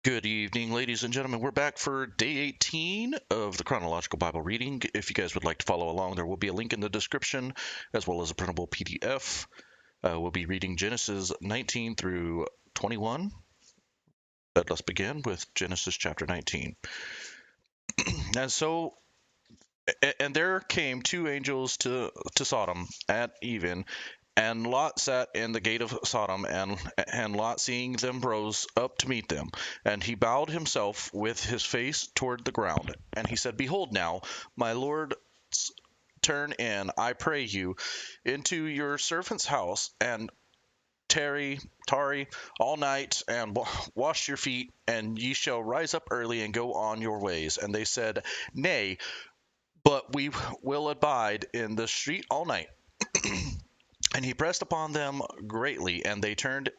Good evening, ladies and gentlemen. We're back for day 18 of the chronological Bible reading. If you guys would like to follow along, there will be a link in the description as well as a printable PDF. We'll be reading Genesis 19 through 21. Let us begin with Genesis chapter 19. And so, and there came two angels to Sodom at even, and Lot sat in the gate of Sodom, and Lot, seeing them, rose up to meet them. And he bowed himself with his face toward the ground. And he said, Behold now, my lord, turn in, I pray you, into your servant's house, and tarry all night, and wash your feet, and ye shall rise up early and go on your ways. And they said, Nay, but we will abide in the street all night. And he pressed upon them greatly, and they turned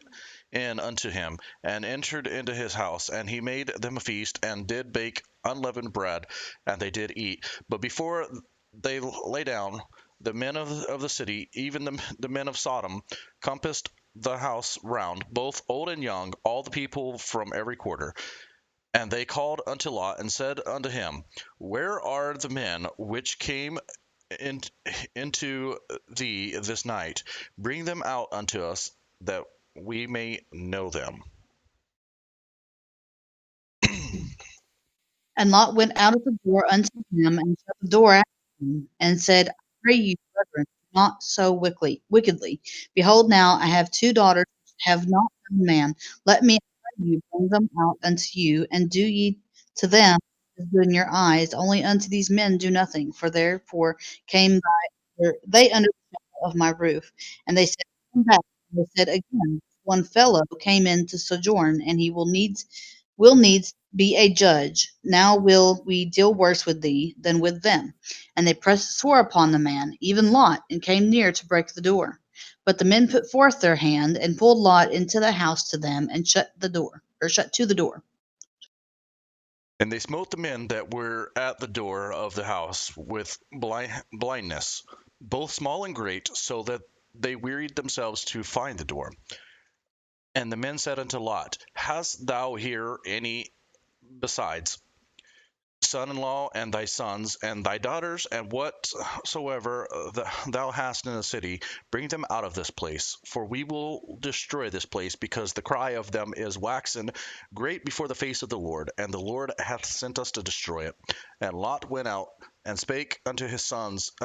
in unto him, and entered into his house. And he made them a feast, and did bake unleavened bread, and they did eat. But before they lay down, the men of the city, even the men of Sodom, compassed the house round, both old and young, all the people from every quarter. And they called unto Lot, and said unto him, Where are the men which came in, into thee this night? Bring them out unto us, that we may know them. And Lot went out of the door unto him, and shut the door after him, and said, I pray you, brethren, do not so wickedly. Behold, now I have two daughters which have not known man. Let me, I pray you, bring them out unto you, and do ye to them as is good in your eyes. Only unto these men do nothing, for therefore came they under the shadow of my roof. And they said, Come back. And they said again, One fellow came in to sojourn, and he will needs be a judge. Now will we deal worse with thee than with them. And they pressed sore upon the man, even Lot, and came near to break the door. But the men put forth their hand, and pulled Lot into the house to them, and shut to the door. And they smote the men that were at the door of the house with blindness, both small and great, so that they wearied themselves to find the door. And the men said unto Lot, Hast thou here any besides son-in-law, and thy sons, and thy daughters, and whatsoever thou hast in the city, bring them out of this place, for we will destroy this place, because the cry of them is waxen great before the face of the Lord, and the Lord hath sent us to destroy it. And Lot went out and spake unto his sons-in-law,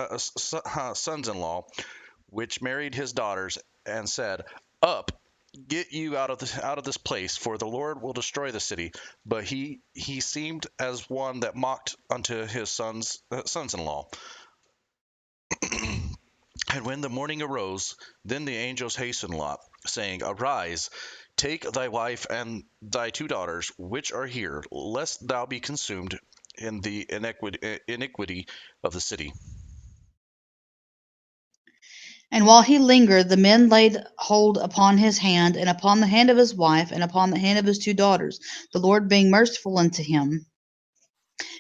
which married his daughters, and said, Up, get you out of this place, for the Lord will destroy the city. But he seemed as one that mocked unto his sons-in-law. And when the morning arose, then the angels hastened Lot, saying, Arise, take thy wife and thy two daughters, which are here, lest thou be consumed in the iniquity of the city. And while he lingered, the men laid hold upon his hand, and upon the hand of his wife, and upon the hand of his two daughters, the Lord being merciful unto him.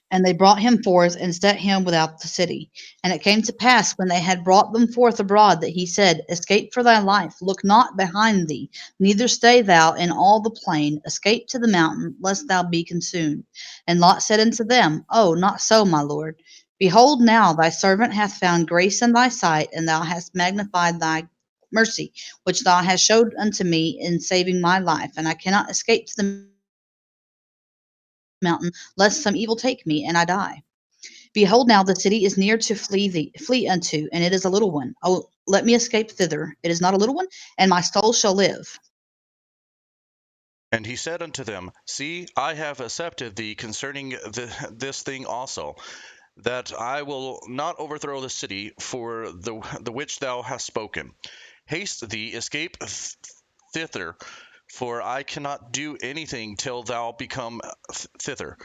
And they brought him forth, and set him without the city. And it came to pass, when they had brought them forth abroad, that he said, Escape for thy life, look not behind thee, neither stay thou in all the plain, escape to the mountain, lest thou be consumed. And Lot said unto them, Oh, not so, my lord. Behold, now thy servant hath found grace in thy sight, and thou hast magnified thy mercy, which thou hast showed unto me in saving my life. And I cannot escape to the mountain, lest some evil take me, and I die. Behold, now the city is near to flee unto, and it is a little one. Oh, let me escape thither. It is not a little one, and my soul shall live. And he said unto them, See, I have accepted thee concerning this thing also, that I will not overthrow the city for the which thou hast spoken. Haste thee, escape thither, for I cannot do anything till thou become thither.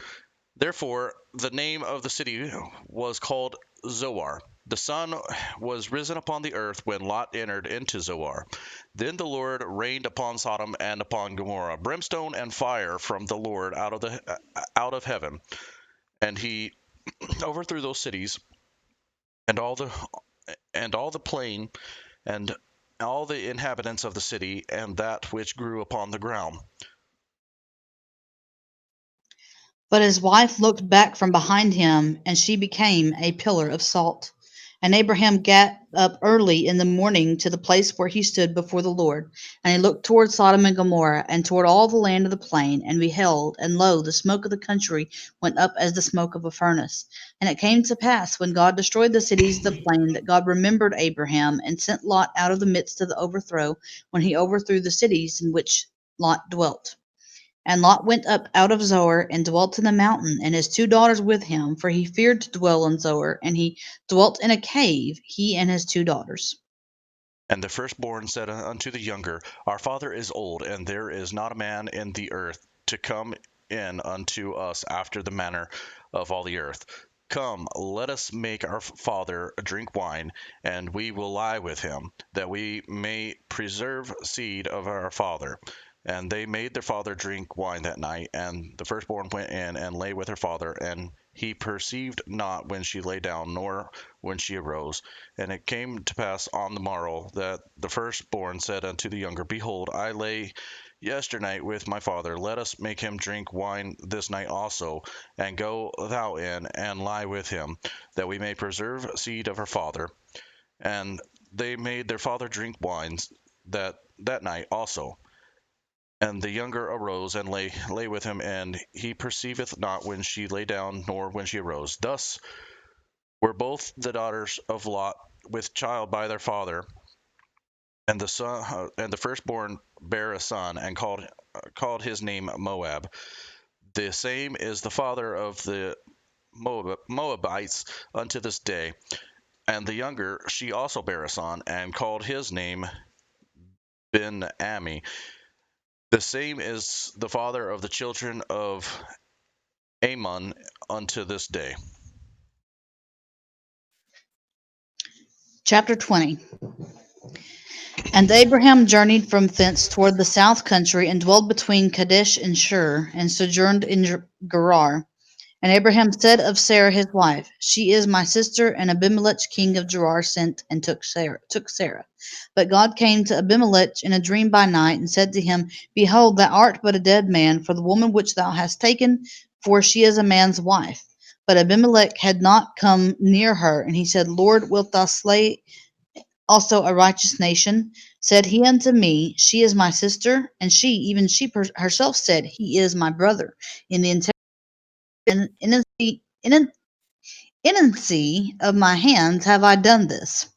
Therefore the name of the city was called Zoar. The sun was risen upon the earth when Lot entered into Zoar. Then the Lord rained upon Sodom and upon Gomorrah brimstone and fire from the Lord out of heaven, and he overthrew those cities and all the plain, and all the inhabitants of the city, and that which grew upon the ground. But his wife looked back from behind him, and she became a pillar of salt. And Abraham got up early in the morning to the place where he stood before the Lord. And he looked toward Sodom and Gomorrah, and toward all the land of the plain, and beheld, and lo, the smoke of the country went up as the smoke of a furnace. And it came to pass, when God destroyed the cities of the plain, that God remembered Abraham, and sent Lot out of the midst of the overthrow, when he overthrew the cities in which Lot dwelt. And Lot went up out of Zoar and dwelt in the mountain, and his 2 daughters with him, for he feared to dwell in Zoar, and he dwelt in a cave, he and his 2 daughters. And the firstborn said unto the younger, Our father is old, and there is not a man in the earth to come in unto us after the manner of all the earth. Come, let us make our father drink wine, and we will lie with him, that we may preserve seed of our father. And they made their father drink wine that night, and the firstborn went in and lay with her father, and he perceived not when she lay down, nor when she arose. And it came to pass on the morrow that the firstborn said unto the younger, Behold, I lay yesternight with my father. Let us make him drink wine this night also, and go thou in and lie with him, that we may preserve seed of our father. And they made their father drink wines that night also. And the younger arose and lay with him, and he perceiveth not when she lay down, nor when she arose. Thus were both the daughters of Lot with child by their father, and the firstborn bare a son, and called his name Moab. The same is the father of the Moabites unto this day. And the younger she also bare a son, and called his name Ben Ami. The same is the father of the children of Ammon unto this day. Chapter 20. And Abraham journeyed from thence toward the south country, and dwelled between Kadesh and Shur, and sojourned in Gerar. And Abraham said of Sarah his wife, She is my sister. And Abimelech king of Gerar sent and took Sarah. But God came to Abimelech in a dream by night, and said to him, Behold, thou art but a dead man for the woman which thou hast taken, for she is a man's wife. But Abimelech had not come near her, and he said, Lord, wilt thou slay also a righteous nation? Said he unto me, She is my sister. And she, even she herself, said, He is my brother. In the innocency of my hands have I done this.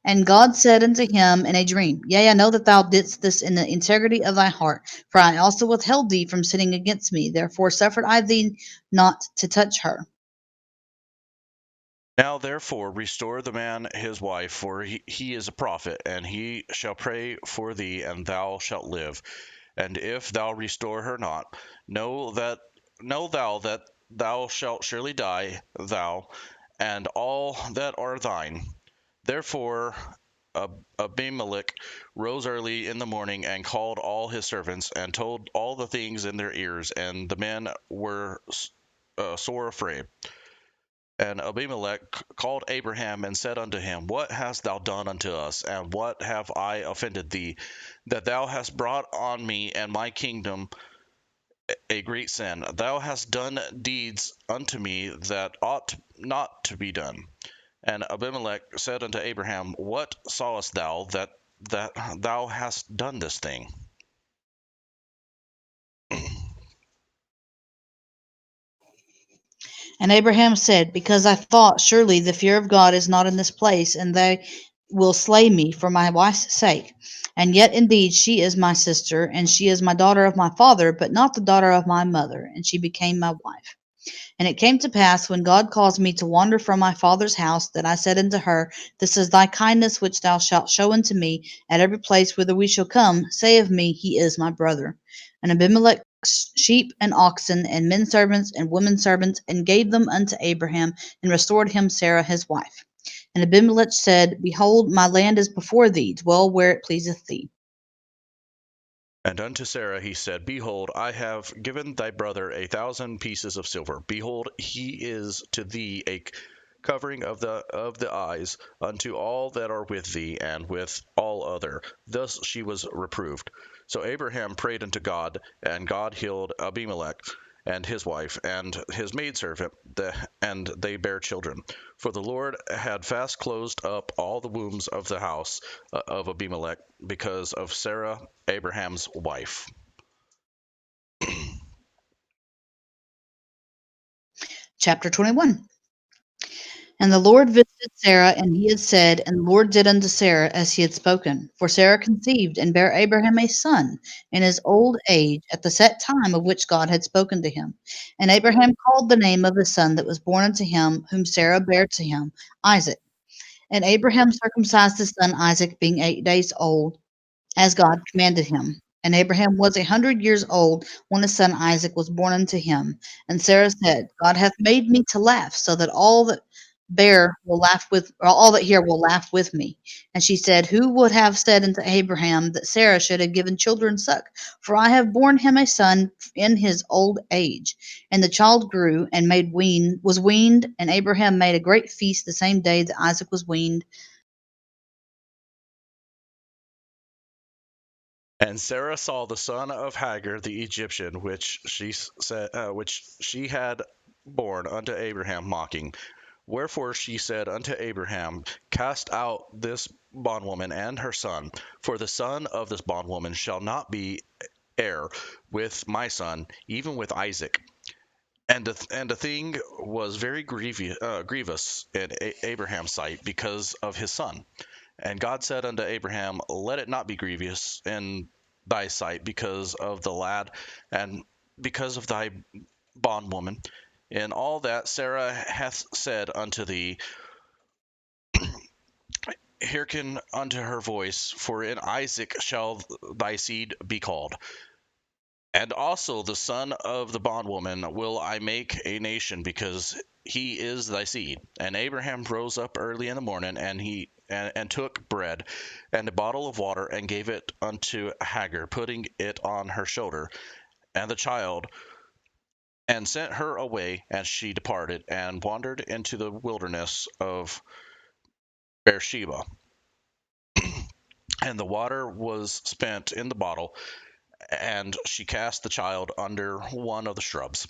And God said unto him in a dream, Yea, I know that thou didst this in the integrity of thy heart, for I also withheld thee from sinning against me. Therefore suffered I thee not to touch her. Now therefore restore the man his wife, for he is a prophet, and he shall pray for thee, and thou shalt live. And if thou restore her not, know that know thou that thou shalt surely die, thou and all that are thine. Therefore Abimelech rose early in the morning, and called all his servants, and told all the things in their ears, and the men were sore afraid. And Abimelech called Abraham and said unto him, What hast thou done unto us, and what have I offended thee, that thou hast brought on me and my kingdom a great sin? Thou hast done deeds unto me that ought not to be done. And Abimelech said unto Abraham, What sawest thou that thou hast done this thing? And Abraham said, Because I thought, surely the fear of God is not in this place, and they will slay me for my wife's sake. And yet indeed she is my sister, and she is my daughter of my father, but not the daughter of my mother, and she became my wife. And it came to pass, when God caused me to wander from my father's house, that I said unto her, This is thy kindness which thou shalt show unto me at every place whither we shall come. Say of me, He is my brother. And Abimelech took sheep and oxen, and men servants and women servants, and gave them unto Abraham, and restored him Sarah his wife. And Abimelech said, Behold, my land is before thee, dwell where it pleaseth thee. And unto Sarah he said, Behold, I have given thy brother 1,000 pieces of silver. Behold, he is to thee a covering of the eyes unto all that are with thee, and with all other. Thus she was reproved. So Abraham prayed unto God, and God healed Abimelech. and his wife, and his maidservant, and they bare children. For the Lord had fast closed up all the wombs of the house of Abimelech because of Sarah, Abraham's wife. Chapter 21. And the Lord visited Sarah, and he had said, and the Lord did unto Sarah as he had spoken. For Sarah conceived and bare Abraham a son in his old age, at the set time of which God had spoken to him. And Abraham called the name of the son that was born unto him, whom Sarah bare to him, Isaac. And Abraham circumcised his son Isaac, being 8 days old, as God commanded him. And Abraham was 100 years old when his son Isaac was born unto him. And Sarah said, God hath made me to laugh, so that all that bear will laugh with, or all that hear will laugh with me. And she said, Who would have said unto Abraham that Sarah should have given children suck? For I have borne him a son in his old age. And the child grew and was weaned, and Abraham made a great feast the same day that Isaac was weaned. And Sarah saw the son of Hagar the Egyptian, which she had born unto Abraham, mocking. Wherefore she said unto Abraham, Cast out this bondwoman and her son, for the son of this bondwoman shall not be heir with my son, even with Isaac. And the thing was very grievous in Abraham's sight because of his son. And God said unto Abraham, Let it not be grievous in thy sight because of the lad and because of thy bondwoman. In all that Sarah hath said unto thee, hearken unto her voice, for in Isaac shall thy seed be called. And also the son of the bondwoman will I make a nation, because he is thy seed. And Abraham rose up early in the morning, and took bread and a bottle of water, and gave it unto Hagar, putting it on her shoulder, and the child, and sent her away. And she departed and wandered into the wilderness of Beersheba. And the water was spent in the bottle, and she cast the child under one of the shrubs.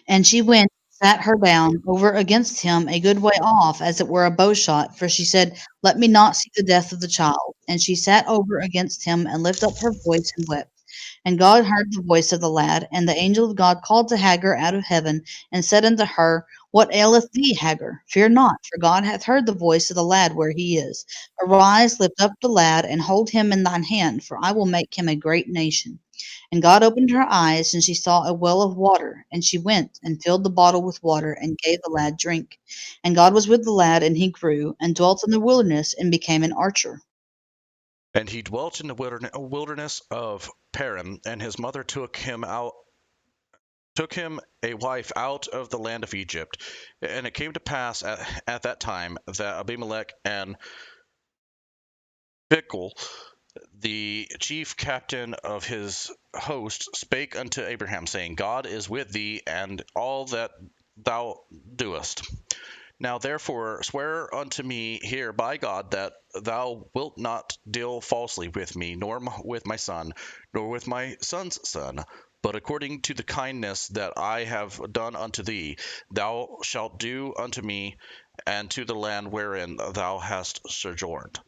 And she went, sat her down over against him a good way off, as it were a bowshot, for she said, Let me not see the death of the child. And she sat over against him, and lifted up her voice, and wept. And God heard the voice of the lad, and the angel of God called to Hagar out of heaven, and said unto her, What aileth thee, Hagar? Fear not, for God hath heard the voice of the lad where he is. Arise, lift up the lad, and hold him in thine hand, for I will make him a great nation. And God opened her eyes, and she saw a well of water. And she went and filled the bottle with water, and gave the lad drink. And God was with the lad, and he grew, and dwelt in the wilderness, and became an archer. And he dwelt in the wilderness of Paran, and his mother took him a wife out of the land of Egypt. And it came to pass at that time that Abimelech and Phicol, the chief captain of his host, spake unto Abraham, saying, God is with thee, and all that thou doest. Now therefore swear unto me here by God that thou wilt not deal falsely with me, nor with my son, nor with my son's son, but according to the kindness that I have done unto thee, thou shalt do unto me and to the land wherein thou hast sojourned.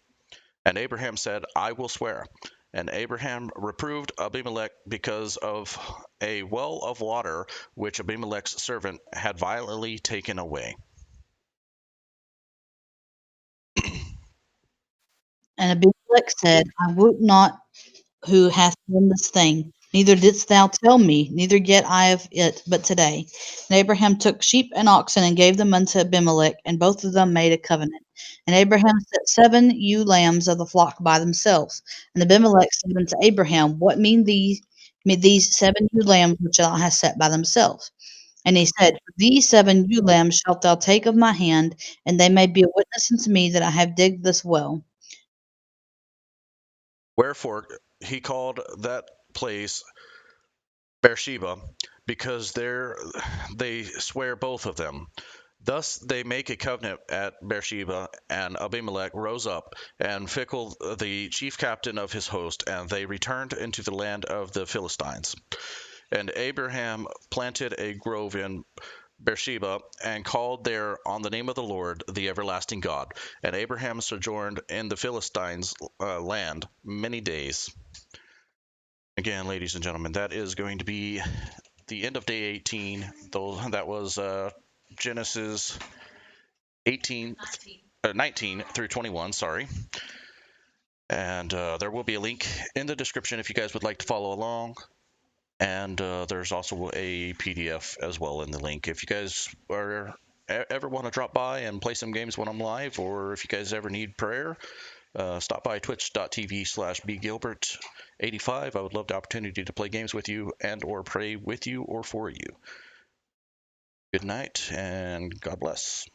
And Abraham said, I will swear. And Abraham reproved Abimelech because of a well of water which Abimelech's servant had violently taken away. And Abimelech said, I wot not who hath done this thing, neither didst thou tell me, neither yet I of it but today. And Abraham took sheep and oxen, and gave them unto Abimelech, and both of them made a covenant. And Abraham set 7 ewe lambs of the flock by themselves. And Abimelech said unto Abraham, What mean these 7 ewe lambs which thou hast set by themselves? And he said, For these 7 ewe lambs shalt thou take of my hand, and they may be a witness unto me that I have digged this well. Wherefore he called that place Beersheba, because there they swear both of them. Thus they make a covenant at Beersheba, and Abimelech rose up, and Phicol the chief captain of his host, and they returned into the land of the Philistines. And Abraham planted a grove in Beersheba, and called there on the name of the Lord, the everlasting God. And Abraham sojourned in the Philistines' land many days. Again, ladies and gentlemen, that is going to be the end of day 18. Though that was Genesis 18, 19 through 21. Sorry. And there will be a link in the description if you guys would like to follow along. And there's also a PDF as well in the link if you guys are ever want to drop by and play some games when I'm live, or if you guys ever need prayer, stop by twitch.tv/bgilbert85. I would love the opportunity to play games with you and or pray with you or for you. Good night and God bless.